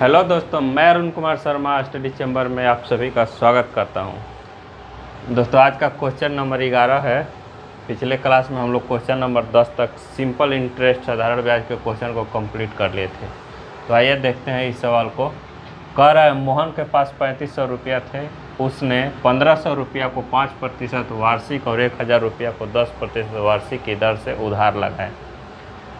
Hello दोस्तों, मैं Arun Kumar Sharma study chamber में आप सभी का स्वागत करता हूं। दोस्तों, आज का क्वेश्चन नंबर 11 है। पिछले क्लास में हम लोग क्वेश्चन नंबर 10 तक सिंपल इंटरेस्ट साधारण ब्याज के क्वेश्चन को कंप्लीट कर लिए थे। तो आइए देखते हैं इस सवाल को। कह रहा है मोहन के पास 3500 रुपया थे। उसने 1500 रुपया को 5% वार्षिक और 1000 रुपया को 10% वार्षिक की दर से उधार लगाए।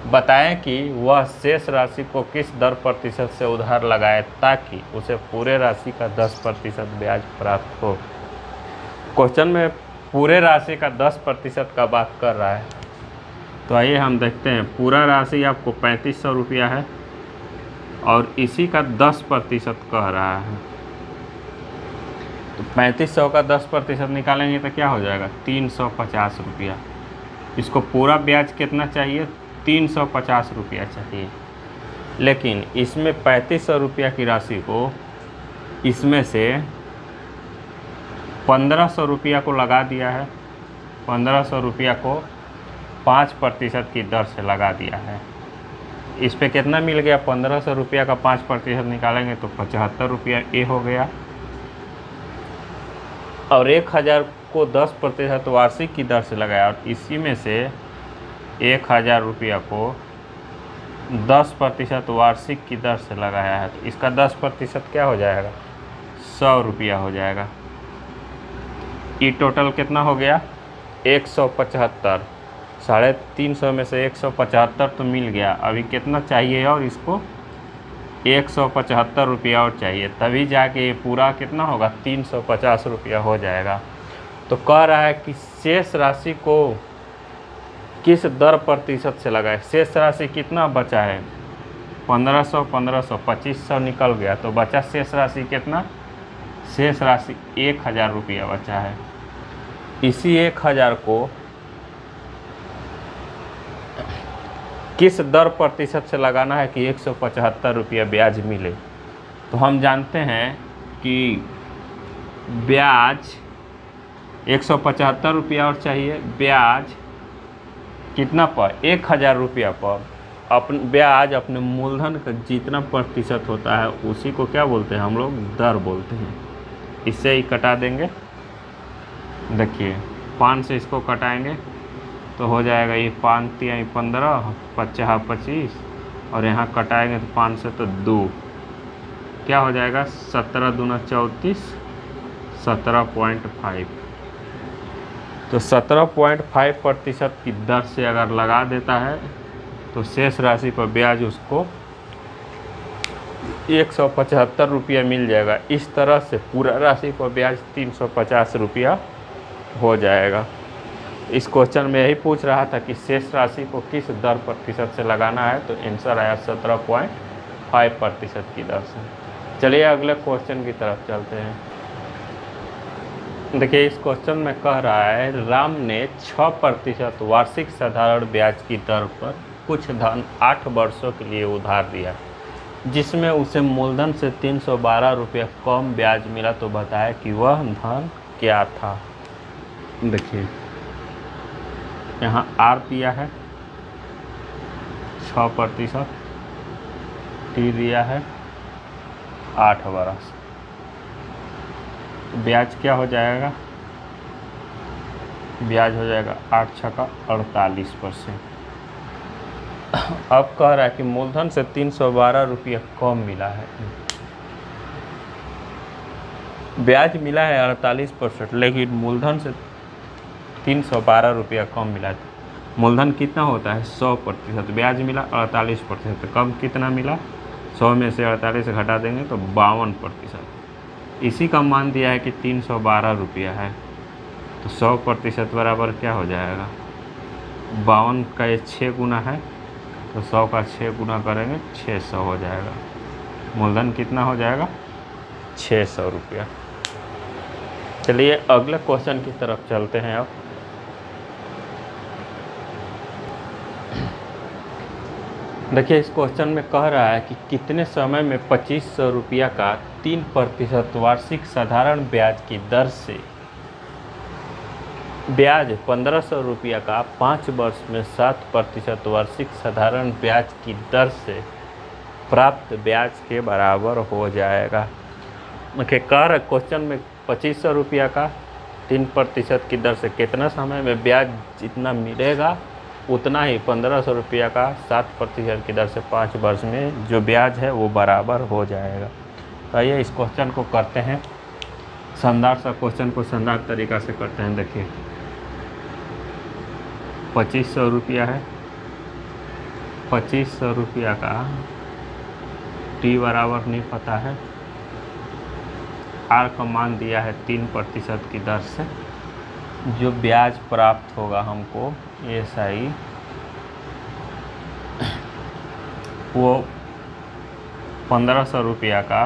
बताएं कि वह शेष राशि को किस दर प्रतिशत से उधार लगाए ताकि उसे पूरे राशि का 10% ब्याज प्राप्त हो। क्वेश्चन में पूरे राशि का 10% का बात कर रहा है। तो आइए हम देखते हैं। पूरा राशि आपको 3500 रुपया है और इसी का 10% कह रहा है। तो 3500 का 10% निकालेंगे तो क्या हो जाएगा? 350 रुपया। इसको पूरा ब्याज कितना चाहिए? 350 रुपया चाहिए। लेकिन इसमें 3500 रुपया की राशि को इसमें से 1500 रुपया को लगा दिया है। 1500 रुपया को 5% की दर से लगा दिया है। इस पे कितना मिल गया? 1500 रुपया का 5% निकालेंगे तो 75 रुपया ये हो गया। और 1000 को 10% वार्षिक की दर से लगाया और इसी में से 1000 रुपया को 10% वार्षिक की दर से लगाया है। तो इसका 10% क्या हो जाएगा? 100 रुपया हो जाएगा। ये टोटल कितना हो गया? 175। 350 में से 175 तो मिल गया। अभी कितना चाहिए? और इसको 175 रुपया और चाहिए, तभी जाके ये पूरा कितना होगा? 350 रुपया हो जाएगा। तो कह रहा है कि शेष राशि को किस दर प्रतिशत से लगाए। शेष राशि कितना बचा है? 1500 1500 2500 निकल गया। तो बचा शेष राशि कितना? शेष राशि 1000 रुपया बचा है। इसी 1000 को किस दर प्रतिशत से लगाना है कि 175 रुपया ब्याज मिले। तो हम जानते हैं कि ब्याज 175 रुपया और चाहिए। ब्याज कितना पर? 1000 रुपया पर अपन ब्याज अपने मूलधन का जितना प्रतिशत होता है उसी को क्या बोलते हैं? हम लोग दर बोलते हैं। इससे ही कटा देंगे। देखिए 5 से इसको कटाएंगे तो हो जाएगा ये 5 3 15 50 25 और यहाँ कटाएंगे तो 5 से तो 2 क्या हो जाएगा? 17 दूना 34 17.5। तो 17.5% की दर से अगर लगा देता है तो शेष राशि पर ब्याज उसको 175 रुपया मिल जाएगा। इस तरह से पूरा राशि पर ब्याज 350 रुपया हो जाएगा। इस क्वेश्चन में यही पूछ रहा था कि शेष राशि को किस दर प्रतिशत से लगाना है। तो आंसर आया 17.5% की दर से। चलिए अगले क्वेश्चन की तरफ चलते हैं। देखिए इस क्वेश्चन में कह रहा है राम ने 6% वार्षिक साधारण ब्याज की दर पर कुछ धन 8 वर्षों के लिए उधार दिया, जिसमें उसे मूलधन से 312 रुपया कम ब्याज मिला। तो बताया कि वह धन क्या था। देखिए यहाँ आर दिया है 6%, टी दिया है 8 वर्ष। ब्याज क्या हो जाएगा? ब्याज हो जाएगा 8 छक्का 48%। अब कह रहा है कि मूलधन से 312 रुपया कम मिला है। ब्याज मिला है 48%, लेकिन मूलधन से 312 रुपया कम मिला है। मूलधन कितना होता है? 100%। ब्याज मिला 48%। कम कितना मिला? 100 में से 48 घटा देंगे तो 52%। इसी का मान दिया है कि 312 रुपया है। तो 100% बराबर क्या हो जाएगा? 52 का ये 6 गुना है तो 100 का 6 गुना करेंगे 600 हो जाएगा। मूलधन कितना हो जाएगा? 600 रुपया। चलिए अगले क्वेश्चन की तरफ चलते हैं। अब देखिए इस क्वेश्चन में कह रहा है कि कितने समय में 2500 रुपया का 3% वार्षिक साधारण ब्याज की दर से ब्याज 1500 रुपया का 5 वर्ष में 7% वार्षिक साधारण ब्याज की दर से प्राप्त ब्याज के बराबर हो जाएगा। देखिए कह रहे क्वेश्चन में 2500 रुपया का 3% की दर से कितना समय में ब्याज जितना मिलेगा उतना ही 1500 रुपया का 7% की दर से 5 वर्ष में जो ब्याज है वो बराबर हो जाएगा। तो आइए इस क्वेश्चन को करते हैं, शानदार सा क्वेश्चन को शानदार तरीक़ा से करते हैं। देखिए 2500 रुपया है, 2500 रुपया का टी बराबर नहीं पता है, आर का मान दिया है 3% की दर से, जो ब्याज प्राप्त होगा हमको एसआई वो 1500 रुपया का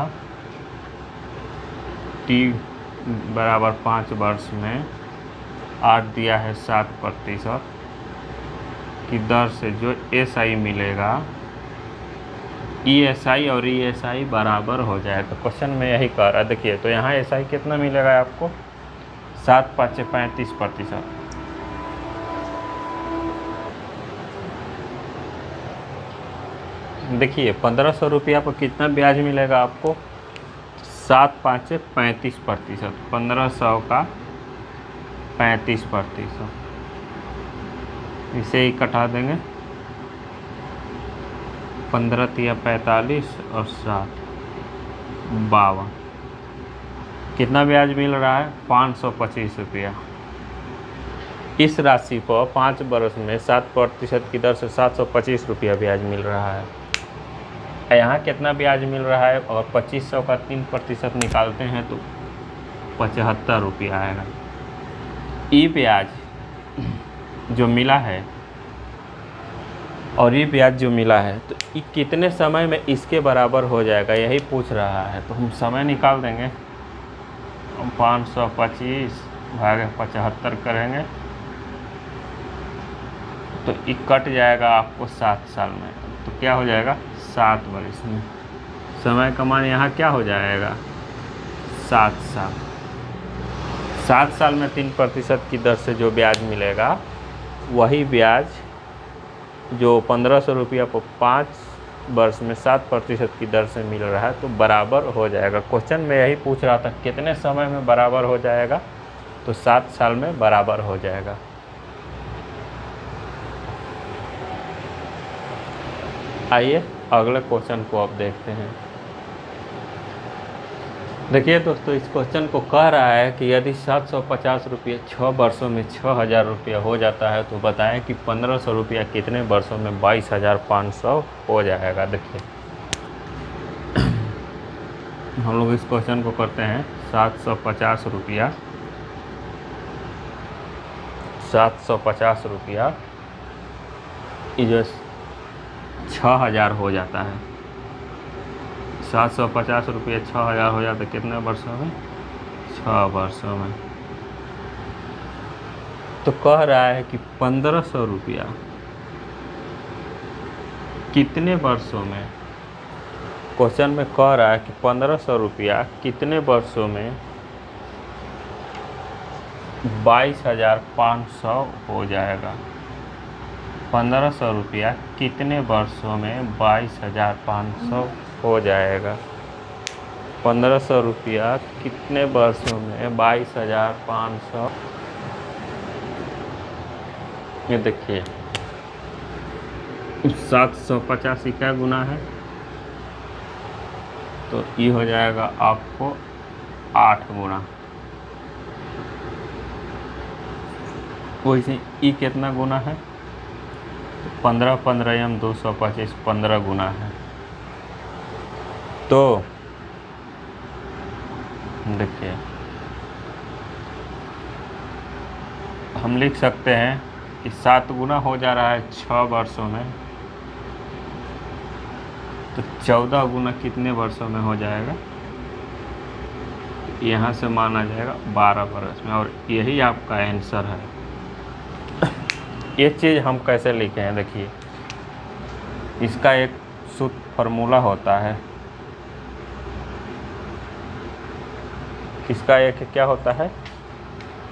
टी बराबर 5 वर्ष में आर दिया है 7% की दर से जो एसआई मिलेगा, ईएसआई और ईएसआई बराबर हो जाए। तो क्वेश्चन में यही कह रहा है। देखिए तो यहाँ एसआई कितना मिलेगा आपको 7 5 35%। देखिए 1500 रुपया पर कितना ब्याज मिलेगा आपको 7 5 35%, 1500 का 35%, इसे ही कटा देंगे 15 तिया 45 और 7 52, कितना ब्याज मिल रहा है 525 रुपया। इस राशि पर 5 वर्ष में 7% की दर से 725 रुपया ब्याज मिल रहा है। यहाँ कितना ब्याज मिल रहा है, और 2500 का 3% निकालते हैं तो 75 रुपया आएगा। ये ब्याज जो मिला है और ये ब्याज जो मिला है तो ये कितने समय में इसके बराबर हो जाएगा, यही पूछ रहा है। तो हम समय निकाल देंगे, हम 525 भागे 75 करेंगे तो ये कट जाएगा आपको 7 साल में। तो क्या हो जाएगा 7 वर्ष में, समय का मान यहाँ क्या हो जाएगा 7 साल। 7 साल में 3% की दर से जो ब्याज मिलेगा वही ब्याज जो 1500 रुपया पर 5 वर्ष में 7% की दर से मिल रहा है तो बराबर हो जाएगा। क्वेश्चन में यही पूछ रहा था कितने समय में बराबर हो जाएगा, तो 7 साल में बराबर हो जाएगा। आइए अगले क्वेश्चन को अब देखते हैं। देखिए दोस्तों इस क्वेश्चन को कह रहा है कि यदि 750 रुपये 6 वर्षों में 6000 रुपया हो जाता है तो बताएं कि 1500 रुपया कितने वर्षों में 22,500 हो जाएगा। देखिए हम लोग इस क्वेश्चन को करते हैं 750 रुपया 750 रुपया ये जो 6000 हो जाता है, 750 रुपये 6000 हो जाता है कितने वर्षों में 6 वर्षों में। तो कह रहा है कि 1500 रुपया कितने वर्षों में, क्वेश्चन में कह रहा है कि 1500 रुपया कितने वर्षों में 22,500 हो जाएगा। 1500 रुपया कितने वर्षों में 22,500 हो जाएगा। 1500 रुपया कितने वर्षों में 22,500। ये देखिए 750 क्या गुना है, तो ये हो जाएगा आपको 8 गुना। वैसे ई कितना गुना है, 15 15 एम 225 15 गुना है। तो देखिए हम लिख सकते हैं कि 7 गुना हो जा रहा है 6 वर्षों में, तो 14 गुना कितने वर्षों में हो जाएगा, यहाँ से माना जाएगा 12 वर्ष में। और यही आपका आंसर है। ये चीज़ हम कैसे लिखे हैं, देखिए इसका एक सूत्र फार्मूला होता है, इसका एक क्या होता है,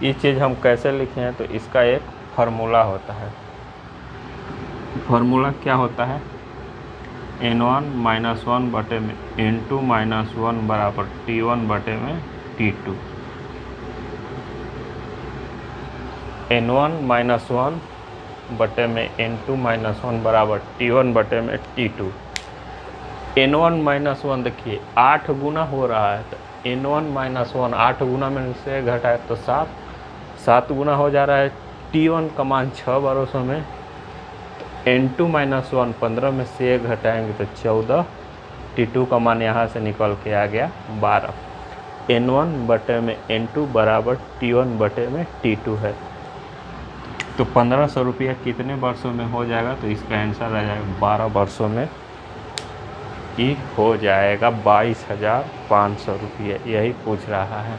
ये चीज़ हम कैसे लिखे हैं, तो इसका एक फार्मूला होता है। फार्मूला क्या होता है, N1 माइनस वन बटे में N2 माइनस वन बराबर T1 बटे में T2। N1 माइनस वन बटे में N2 माइनस वन बराबर T1 बटे में T2। N1 माइनस वन देखिए 8 गुना हो रहा है, तो N1 माइनस वन 8 गुना में से घटाए तो 7 गुना हो जा रहा है। T1 का मान 6 बरसों में, तो N2 माइनस वन 15 में से 1 घटाएंगे तो 14। T2 का मान यहाँ से निकल के आ गया 12। N1 बटे में N2 बराबर T1 बटे में T2 है। तो 1500 रुपया कितने वर्षों में हो जाएगा, तो इसका आंसर आ जाएगा 12 वर्षों में ही हो जाएगा 22,500 रुपये, यही पूछ रहा है।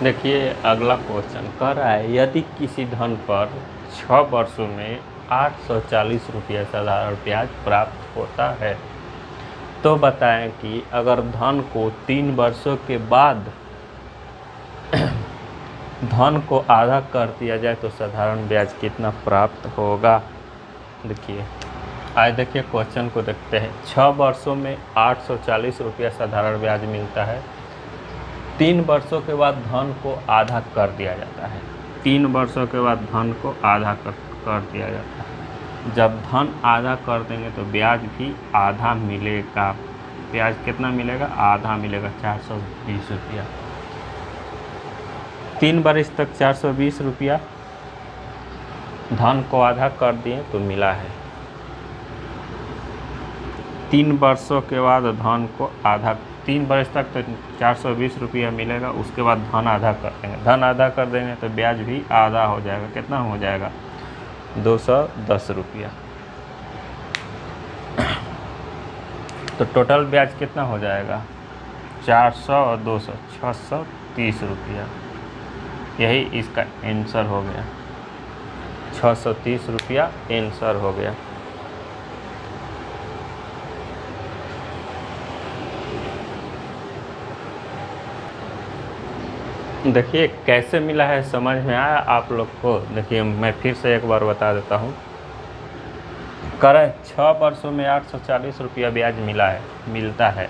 देखिए अगला क्वेश्चन कह रहा है यदि किसी धन पर 6 वर्षों में 840 रुपये साधारण ब्याज प्राप्त होता है, तो बताएं कि अगर धन को 3 वर्षों के बाद धन को आधा कर दिया जाए तो साधारण ब्याज कितना प्राप्त होगा। देखिए आज देखिए क्वेश्चन को देखते हैं। 6 वर्षों में 840 रुपया साधारण ब्याज मिलता है। 3 वर्षों के बाद धन को आधा कर दिया जाता है। 3 वर्षों के बाद धन को आधा कर दिया जाता है। जब धन आधा कर देंगे तो ब्याज भी आधा मिलेगा। ब्याज कितना मिलेगा, आधा मिलेगा, 420 रुपया। 3 वर्ष तक 420 रुपया धन को आधा कर दिए तो मिला है। 3 वर्षों के बाद धन को आधा, 3 वर्ष तक तो 420 रुपया मिलेगा, उसके बाद धन आधा कर देंगे। धन आधा कर देंगे तो ब्याज भी आधा हो जाएगा। कितना हो जाएगा, 210 रुपया। तो टोटल ब्याज कितना हो जाएगा, 400 और 200 630 रुपया। यही इसका आंसर हो गया, 630 रुपया आंसर हो गया। देखिए कैसे मिला है, समझ में आया आप लोग को। देखिए मैं फिर से एक बार बता देता हूँ। करें 6 वर्षों में 840 रुपया ब्याज मिलता है,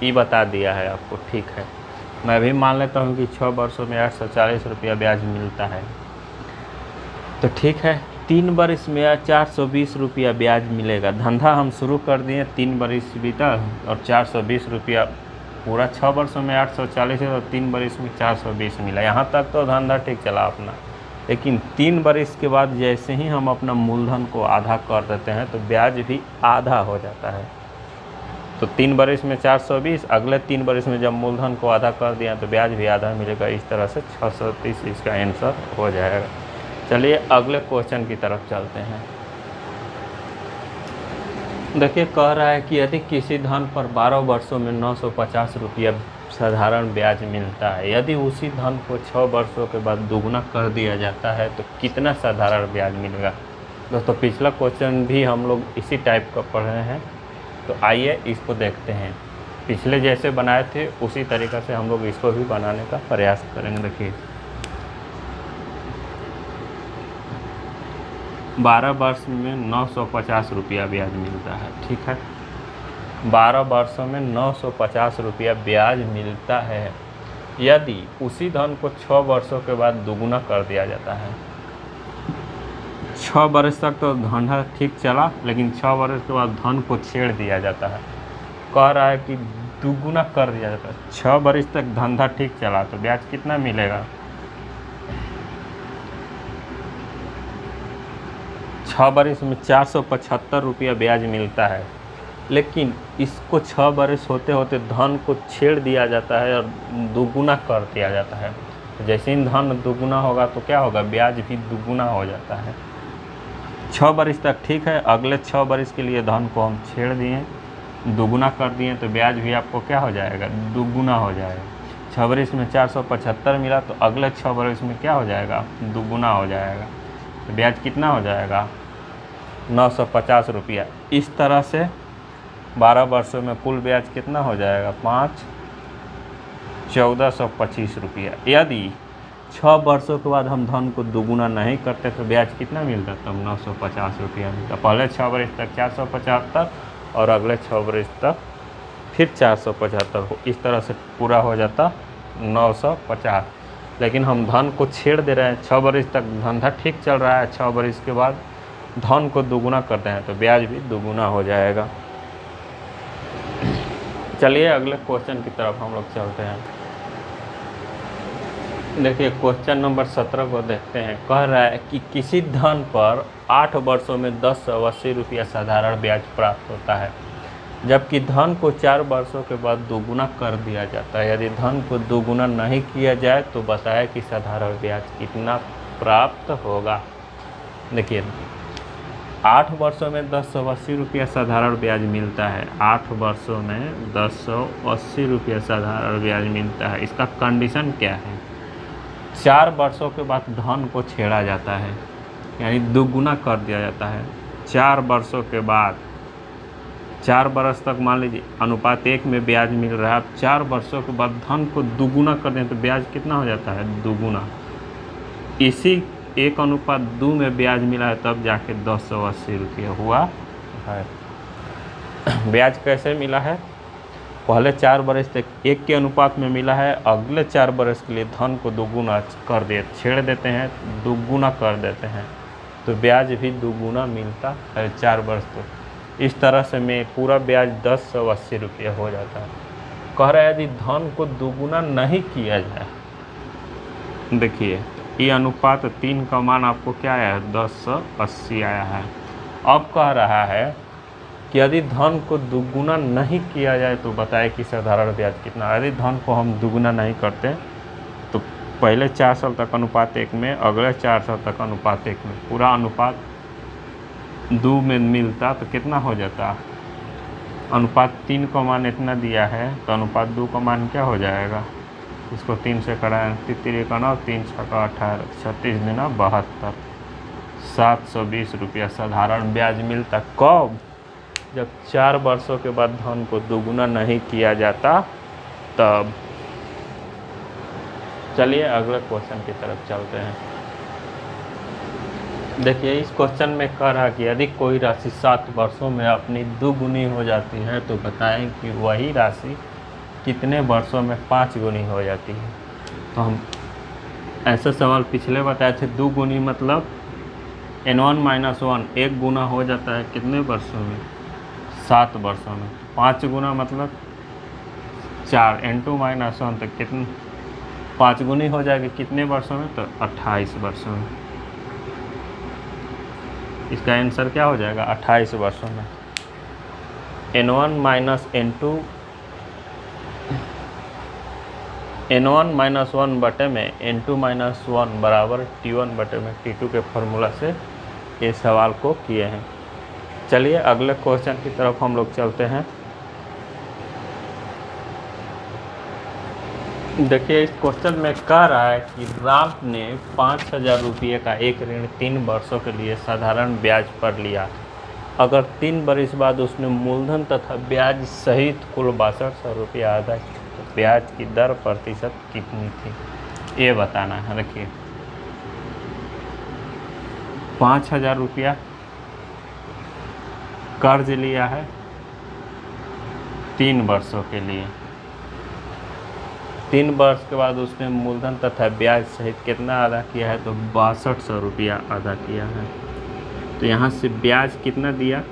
ये बता दिया है आपको, ठीक है। मैं भी मान लेता हूँ कि 6 वर्षों में 840 रुपया ब्याज मिलता है, तो ठीक है। 3 वर्ष में 420 रुपया ब्याज मिलेगा। धंधा हम शुरू कर दिए, 3 वर्ष बीता और 420 रुपया, पूरा 6 वर्षों में 840 है तो 3 वर्ष में 420 मिला। यहाँ तक तो धंधा ठीक चला अपना। लेकिन 3 वर्ष के बाद जैसे ही हम अपना मूलधन को आधा कर देते हैं तो ब्याज भी आधा हो जाता है। तो 3 वर्ष में 420, अगले 3 वर्ष में जब मूलधन को आधा कर दिया तो ब्याज भी आधा मिलेगा। इस तरह से 630 इसका आंसर हो जाएगा। चलिए अगले क्वेश्चन की तरफ चलते हैं। देखिए कह रहा है कि यदि किसी धन पर 12 वर्षों में 950 रुपया साधारण ब्याज मिलता है, यदि उसी धन को 6 वर्षों के बाद दुगना कर दिया जाता है तो कितना साधारण ब्याज मिलेगा। दोस्तों पिछला क्वेश्चन भी हम लोग इसी टाइप का पढ़ रहे हैं, तो आइए इसको देखते हैं। पिछले जैसे बनाए थे उसी तरीक़ा से हम लोग इसको भी बनाने का प्रयास करेंगे। देखिए 12 वर्ष में 950 रुपया ब्याज मिलता है, ठीक है। 12 वर्षों में 950 रुपया ब्याज मिलता है। यदि उसी धन को 6 वर्षों के बाद दुगुना कर दिया जाता है। 6 वर्ष तक तो धंधा ठीक चला, लेकिन 6 वर्ष के बाद धन को छेड़ दिया जाता है। कह रहा है कि दुगुना कर दिया जाता है। 6 वर्ष तक धंधा ठीक चला तो ब्याज कितना मिलेगा, 6 वर्ष में 475 रुपया ब्याज मिलता है। लेकिन इसको 6 वर्ष होते होते धन को छेड़ दिया जाता है और दुगुना कर दिया जाता है। जैसे ही धन दुगुना होगा तो क्या होगा, ब्याज भी दुगुना हो जाता है। 6 वर्ष तक ठीक है, अगले 6 वर्ष के लिए धन को हम छेड़ दिए, दुगुना कर दिए, तो ब्याज भी आपको क्या हो जाएगा, दुगुना हो जाएगा। 6 वर्ष में 475 मिला तो अगले 6 वर्ष में क्या हो जाएगा, दुगुना हो जाएगा। तो ब्याज कितना हो जाएगा, 950 रुपया। इस तरह से 12 वर्षों में कुल ब्याज कितना हो जाएगा, 1425 रुपया। यदि 6 वर्षों के बाद हम धन को दुगुना नहीं करते तो ब्याज कितना मिलता, तब 950 रुपया मिलता। पहले 6 वर्ष तक 475 और अगले 6 वर्ष तक फिर 475, इस तरह से पूरा हो जाता 950। लेकिन हम धन को छेड़ दे रहे हैं, 6 वर्ष तक धंधा ठीक चल रहा है, 6 वर्ष के बाद धन को दुगुना करते हैं तो ब्याज भी दुगुना हो जाएगा। चलिए अगले क्वेश्चन की तरफ हम लोग चलते हैं। देखिए क्वेश्चन नंबर 17 को देखते हैं। कह रहा है कि किसी धन पर 8 वर्षों में 1080 रुपया साधारण ब्याज प्राप्त होता है, जबकि धन को 4 वर्षों के बाद दोगुना कर दिया जाता है। यदि धन को दोगुना नहीं किया जाए तो बताएं कि साधारण ब्याज कितना प्राप्त होगा। देखिए 8 वर्षों में 1080 रुपया साधारण ब्याज मिलता है। 8 वर्षों में 1080 रुपया साधारण ब्याज मिलता है। इसका कंडीशन क्या है, 4 वर्षों के बाद धन को छेड़ा जाता है, यानी दोगुना कर दिया जाता है। 4 वर्षों के बाद, 4 वर्ष तक मान लीजिए अनुपात 1 में ब्याज मिल रहा है। अब 4 वर्षों के बाद धन को दुगुना कर दें तो ब्याज कितना हो जाता है, दुगुना। इसी 1:2 में ब्याज मिला है, तब जाके 1080 रुपया हुआ है। ब्याज कैसे मिला है, पहले 4 वर्ष तक 1 के अनुपात में मिला है, अगले 4 वर्ष के लिए धन को दोगुना कर दे छेड़ देते हैं, दोगुना कर देते हैं तो ब्याज भी दोगुना मिलता है 4 वर्ष तक। इस तरह से में पूरा ब्याज 1080 रुपया हो जाता है। कह रहा है यदि धन को दोगुना नहीं किया जाए, देखिए ये अनुपात 3 का मान आपको क्या आया है, 1080 आया है। अब कह रहा है कि यदि धन को दुगुना नहीं किया जाए तो बताएं कि साधारण ब्याज कितना। यदि धन को हम दुगुना नहीं करते तो पहले 4 साल तक अनुपात 1 में, अगले 4 साल तक अनुपात 1 में, पूरा अनुपात 2 में मिलता तो कितना हो जाता, अनुपात 3 का मान इतना दिया है तो अनुपात 2 का मान क्या हो जाएगा, इसको 3 से कराएं, 3 का 9, 3 छक्का 18, 36 दूना 72, 720 रुपया साधारण ब्याज मिलता। कब, जब 4 वर्षों के बाद धन को दोगुना नहीं किया जाता तब। चलिए अगले क्वेश्चन की तरफ चलते हैं। देखिए इस क्वेश्चन में कह रहा कि यदि कोई राशि 7 वर्षों में अपनी दुगुनी हो जाती है तो बताएं कि वही राशि कितने वर्षों में 5 गुनी हो जाती है। तो हम ऐसा सवाल पिछले बताए थे, दुगुनी मतलब n1 - 1 1 गुना हो जाता है कितने वर्षों में, 7 वर्षों में। 5 गुना मतलब 4, n2 - 1 तक कितने 5 गुनी हो जाएगी कितने वर्षों में, तो 28 वर्षों में। इसका आंसर क्या हो जाएगा, 28 वर्षों में। n1 - n1 - 1 बटे में n2 - 1 बराबर t1 बटे में t2 के फार्मूला से ये सवाल को किए हैं। चलिए अगले क्वेश्चन की तरफ हम लोग चलते हैं। देखिए इस क्वेश्चन में कह रहा है कि राम ने 5000 रुपये का एक ऋण 3 वर्षों के लिए साधारण ब्याज पर लिया। अगर 3 वर्ष बाद उसने मूलधन तथा ब्याज सहित कुल 6200 रुपया अदा किया तो ब्याज की दर प्रतिशत कितनी थी, ये बताना है। देखिए 5000 रुपया कर्ज लिया है 3 वर्षों के लिए, 3 वर्ष के बाद उसने मूलधन तथा ब्याज सहित कितना अदा किया है, तो 6200 रुपया अदा किया है। तो यहाँ से ब्याज कितना दिया,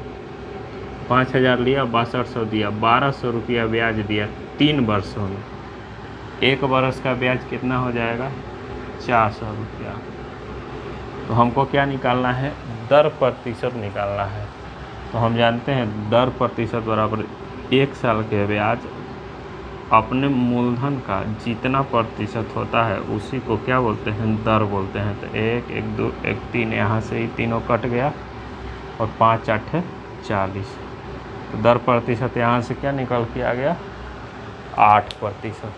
5000 लिया, 6200 दिया, 1200 रुपया ब्याज दिया 3 वर्षों में। 1 वर्ष का ब्याज कितना हो जाएगा, 400 रुपया। तो हमको क्या निकालना है, दर प्रतिशत निकालना है। तो हम जानते हैं दर प्रतिशत बराबर 1 साल के ब्याज अपने मूलधन का जितना प्रतिशत होता है उसी को क्या बोलते हैं, दर बोलते हैं। तो 1, 1, 2, 1, 3, यहाँ से ही तीनों कट गया और 5, 8, 40। तो दर प्रतिशत यहाँ से क्या निकल के आ गया, 8%।